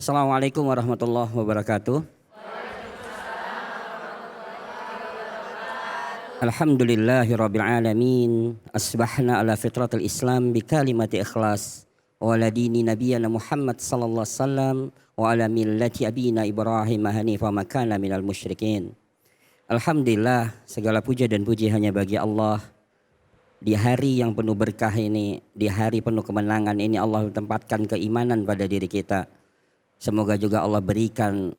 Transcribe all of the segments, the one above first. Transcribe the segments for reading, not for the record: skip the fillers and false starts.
Assalamualaikum warahmatullahi wabarakatuh. Alhamdulillahirabbil alamin. Asbahna ala fitratil Islam bi kalimati ikhlas wa ala dini nabiyyina Muhammad sallallahu alaihi wasallam wa ala millati abina Ibrahim hanifa ma kana minal musyrikin. Alhamdulillah, segala puja dan puji hanya bagi Allah. Di hari yang penuh berkah ini, di hari penuh kemenangan ini, Allah tempatkan keimanan pada diri kita. Semoga juga Allah berikan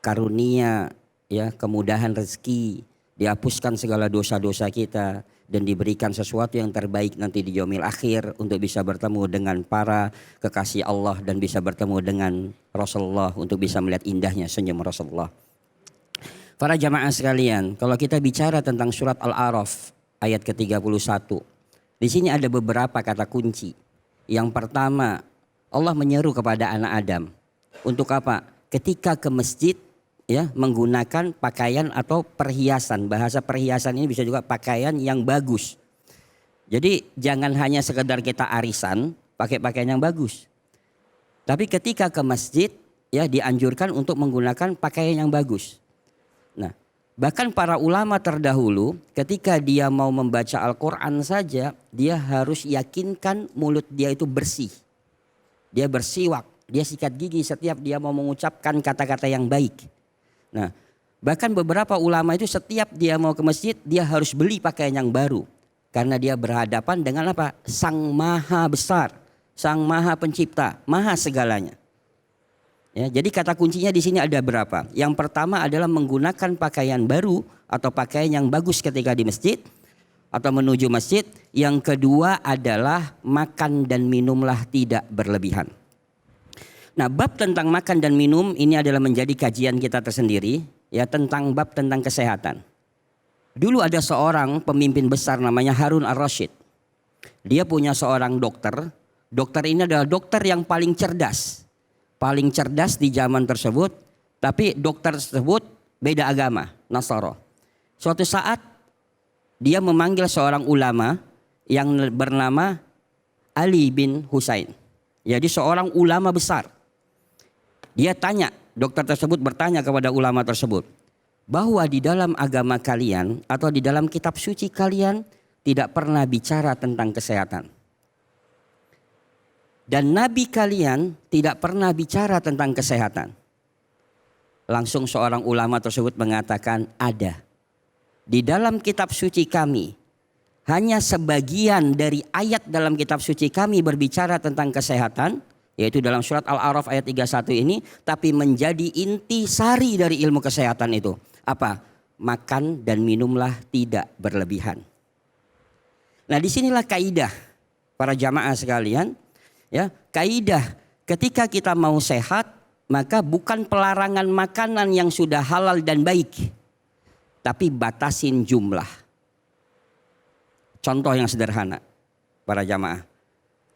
karunia, ya, kemudahan rezeki, dihapuskan segala dosa-dosa kita, dan diberikan sesuatu yang terbaik nanti di yaumil akhir untuk bisa bertemu dengan para kekasih Allah dan bisa bertemu dengan Rasulullah untuk bisa melihat indahnya senyum Rasulullah. Para jamaah sekalian, kalau kita bicara tentang surat Al-A'raf ayat ke-31, di sini ada beberapa kata kunci. Yang pertama, Allah menyeru kepada anak Adam. Untuk apa? Ketika ke masjid, ya, menggunakan pakaian atau perhiasan. Bahasa perhiasan ini bisa juga pakaian yang bagus. Jadi jangan hanya sekedar kita arisan pakai pakaian yang bagus. Tapi ketika ke masjid, ya, dianjurkan untuk menggunakan pakaian yang bagus. Nah, bahkan para ulama terdahulu ketika dia mau membaca Al-Quran saja, dia harus yakinkan mulut dia itu bersih. Dia bersiwak, dia sikat gigi setiap dia mau mengucapkan kata-kata yang baik. Nah, bahkan beberapa ulama itu setiap dia mau ke masjid, dia harus beli pakaian yang baru. Karena dia berhadapan dengan apa? Sang Maha Besar, Sang Maha Pencipta, Maha segalanya. Ya, jadi kata kuncinya di sini ada berapa? Yang pertama adalah menggunakan pakaian baru atau pakaian yang bagus ketika di masjid atau menuju masjid. Yang kedua adalah makan dan minumlah tidak berlebihan. Nah, bab tentang makan dan minum ini adalah menjadi kajian kita tersendiri, ya, tentang bab tentang kesehatan. Dulu ada seorang pemimpin besar namanya Harun ar-Rasyid. Dia punya seorang dokter. Dokter ini adalah dokter yang paling cerdas. Paling cerdas di zaman tersebut, tapi dokter tersebut beda agama, Nasara. Suatu saat dia memanggil seorang ulama yang bernama Ali bin Husain. Jadi seorang ulama besar. Dia tanya, dokter tersebut bertanya kepada ulama tersebut, bahwa di dalam agama kalian atau di dalam kitab suci kalian tidak pernah bicara tentang kesehatan. Dan nabi kalian tidak pernah bicara tentang kesehatan. Langsung seorang ulama tersebut mengatakan, ada. Di dalam kitab suci kami, hanya sebagian dari ayat dalam kitab suci kami berbicara tentang kesehatan, yaitu dalam surat Al-A'raf ayat 31 ini, tapi menjadi inti sari dari ilmu kesehatan itu. Apa? Makan dan minumlah tidak berlebihan. Nah, disinilah kaidah para jamaah sekalian, ya, kaidah ketika kita mau sehat, maka bukan pelarangan makanan yang sudah halal dan baik, tapi batasin jumlah. Contoh yang sederhana, para jamaah.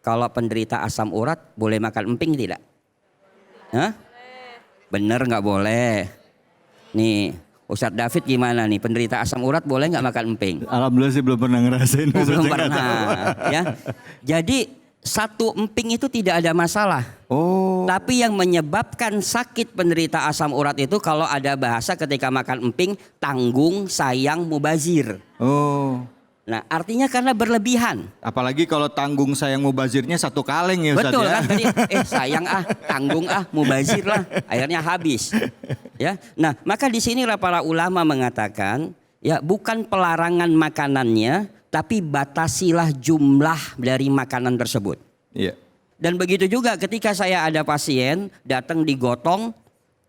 Kalau penderita asam urat boleh makan emping tidak? Hah? Bener nggak boleh? Nih, Ustadz David gimana nih? Penderita asam urat boleh nggak makan emping? Alhamdulillah sih belum pernah ngerasain. Belum pernah. Ya. Jadi satu emping itu tidak ada masalah. Oh. Tapi yang menyebabkan sakit penderita asam urat itu kalau ada bahasa ketika makan emping, tanggung, sayang, mubazir. Oh. Nah, artinya karena berlebihan. Apalagi kalau tanggung sayang mubazirnya satu kaleng ya Ustaz. Betul ya? kan tadi, sayang tanggung mubazir lah, akhirnya habis. Ya. Nah, maka di sinilah para ulama mengatakan, ya, bukan pelarangan makanannya, tapi batasilah jumlah dari makanan tersebut. Iya. Dan begitu juga ketika saya ada pasien datang digotong,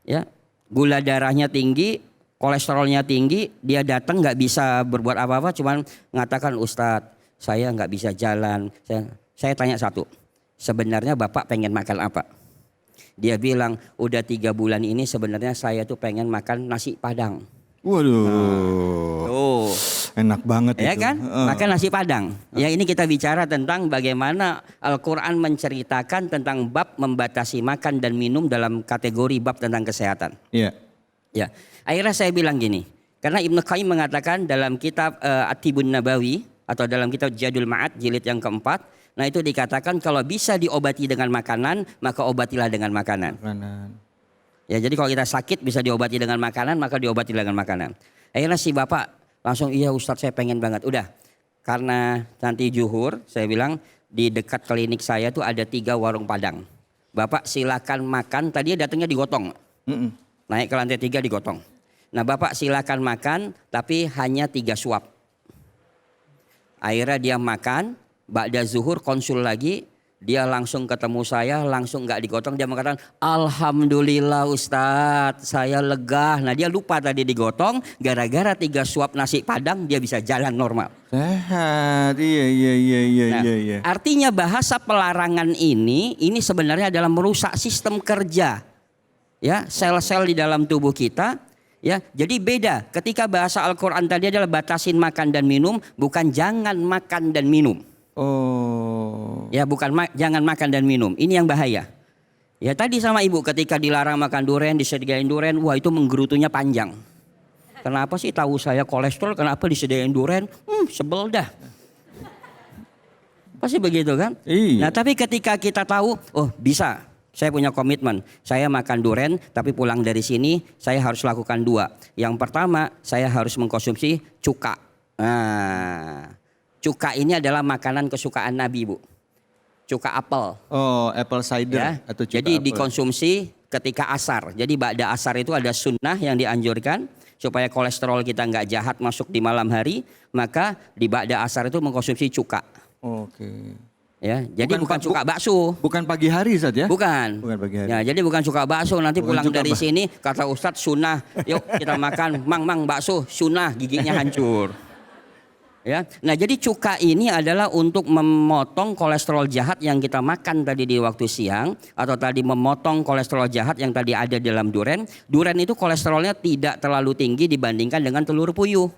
ya, gula darahnya tinggi, kolesterolnya tinggi, dia datang nggak bisa berbuat apa-apa, cuman mengatakan, Ustadz, saya nggak bisa jalan. Saya tanya satu, sebenarnya Bapak pengen makan apa? Dia bilang, udah 3 bulan ini sebenarnya saya tuh pengen makan nasi Padang. Waduh. Tuh. Enak banget Ya itu. kan? Makan nasi Padang. Ya, ini kita bicara tentang bagaimana Al-Quran menceritakan tentang bab membatasi makan dan minum dalam kategori bab tentang kesehatan. Iya. Ya, akhirnya saya bilang gini, karena Ibnu Qayyim mengatakan dalam kitab At-Tibbun Nabawi atau dalam kitab Zadul Ma'ad jilid yang keempat, Nah itu dikatakan kalau bisa diobati dengan makanan, maka obatilah dengan makanan. Ya jadi kalau kita sakit bisa diobati dengan makanan, maka diobati dengan makanan. Akhirnya si bapak langsung, iya Ustadz saya pengen banget. Udah, karena nanti zuhur saya bilang di dekat klinik saya tuh ada 3 warung Padang. Bapak silakan makan, tadinya datangnya digotong. Naik ke lantai 3 digotong. Nah bapak silakan makan tapi hanya 3 suap. Akhirnya dia makan. Ba'da zuhur konsul lagi, dia langsung ketemu saya, langsung nggak digotong. Dia mengatakan, alhamdulillah Ustadz, saya lega. Nah dia lupa tadi digotong, gara-gara 3 suap nasi Padang dia bisa jalan normal. Sehat, iya. Artinya bahasa pelarangan ini sebenarnya adalah merusak sistem kerja, ya sel-sel di dalam tubuh kita. Ya, jadi beda. Ketika bahasa Al-Quran tadi adalah batasin makan dan minum, bukan jangan makan dan minum. Oh. Ya bukan jangan makan dan minum. Ini yang bahaya. Ya tadi sama ibu ketika dilarang makan durian, disediain durian, wah itu menggerutunya panjang. Kenapa sih tahu saya kolesterol, kenapa disediain durian? Sebel dah. Pasti begitu kan? Iya. Nah tapi ketika kita tahu, oh bisa, saya punya komitmen. Saya makan durian tapi pulang dari sini saya harus lakukan 2. Yang pertama saya harus mengkonsumsi cuka. Nah, cuka ini adalah makanan kesukaan Nabi, Bu. Cuka apel. Oh, apple cider Ya. atau cuka Jadi apel. dikonsumsi ketika asar. Jadi ba'da asar itu ada sunnah yang dianjurkan supaya kolesterol kita nggak jahat masuk di malam hari. Maka di ba'da asar itu mengkonsumsi cuka. Oke. Ya, jadi bukan cuka bakso. Bukan pagi hari Ustadz ya? Bukan. Bukan pagi hari. Ya, jadi bukan cuka bakso. Nanti Bukan pulang cuka dari sini kata Ustadz sunnah. Yuk kita makan mang bakso sunnah, giginya hancur. Ya, nah jadi cuka ini adalah untuk memotong kolesterol jahat yang kita makan tadi di waktu siang, atau tadi memotong kolesterol jahat yang tadi ada dalam durian. Durian itu kolesterolnya tidak terlalu tinggi dibandingkan dengan telur puyuh.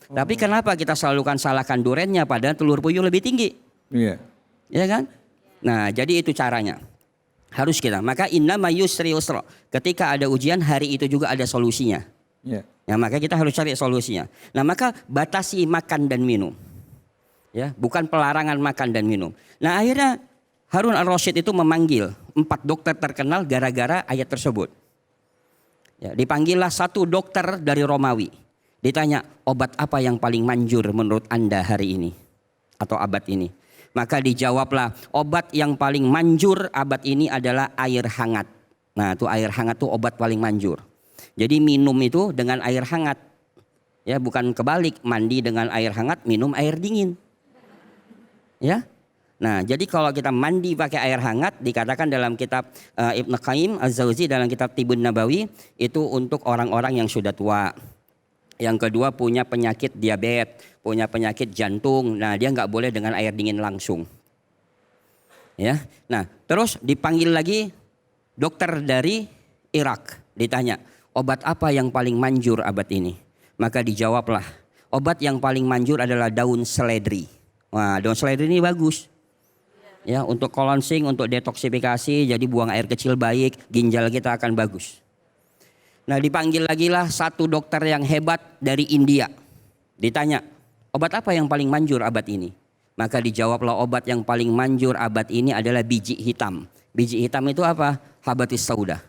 Tapi kenapa kita selalu salahkan duriannya padahal telur puyuh lebih tinggi? Iya. Ya kan? Nah jadi itu caranya. Harus kita. Maka innama yusri yusra. Ketika ada ujian hari itu juga ada solusinya. Iya. Nah, maka kita harus cari solusinya. Nah, maka batasi makan dan minum. Ya, bukan pelarangan makan dan minum. Nah, akhirnya Harun Ar-Rasyid itu memanggil 4 dokter terkenal gara-gara ayat tersebut. Ya, dipanggillah 1 dokter dari Romawi. Ditanya, obat apa yang paling manjur menurut Anda hari ini? Atau abad ini? Maka dijawablah, obat yang paling manjur abad ini adalah air hangat. Nah, itu air hangat itu obat paling manjur. Jadi minum itu dengan air hangat. Ya, bukan kebalik, mandi dengan air hangat, minum air dingin. Ya. Nah, jadi kalau kita mandi pakai air hangat dikatakan dalam kitab Ibn Qayyim Az-Zawzi dalam kitab Tibun Nabawi itu untuk orang-orang yang sudah tua. Yang kedua punya penyakit diabetes, punya penyakit jantung. Nah, dia nggak boleh dengan air dingin langsung. Ya. Nah, terus dipanggil lagi dokter dari Irak, ditanya, obat apa yang paling manjur abad ini? Maka dijawablah, obat yang paling manjur adalah daun seledri. Wah, daun seledri ini bagus. Ya, untuk cleansing, untuk detoksifikasi, jadi buang air kecil baik, ginjal kita akan bagus. Nah, dipanggil lagi lah 1 dokter yang hebat dari India. Ditanya, obat apa yang paling manjur abad ini? Maka dijawablah obat yang paling manjur abad ini adalah biji hitam. Biji hitam itu apa? Habatus sauda.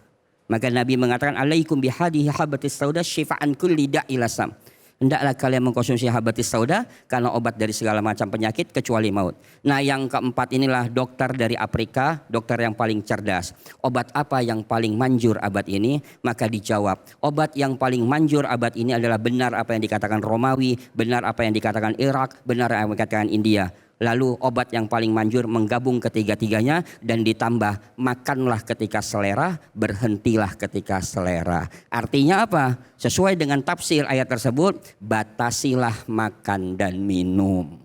Maka Nabi mengatakan alaikum bihadihi habatis sauda syifa'an kulli da'ilasam. Hendaklah kalian mengkonsumsi habatis sauda karena obat dari segala macam penyakit kecuali maut. Nah, yang keempat inilah dokter dari Afrika, dokter yang paling cerdas. Obat apa yang paling manjur abad ini? Maka dijawab, obat yang paling manjur abad ini adalah benar apa yang dikatakan Romawi, benar apa yang dikatakan Irak, benar apa yang dikatakan India. Lalu obat yang paling manjur menggabung ketiga-tiganya dan ditambah makanlah ketika selera, berhentilah ketika selera. Artinya apa? Sesuai dengan tafsir ayat tersebut, batasilah makan dan minum.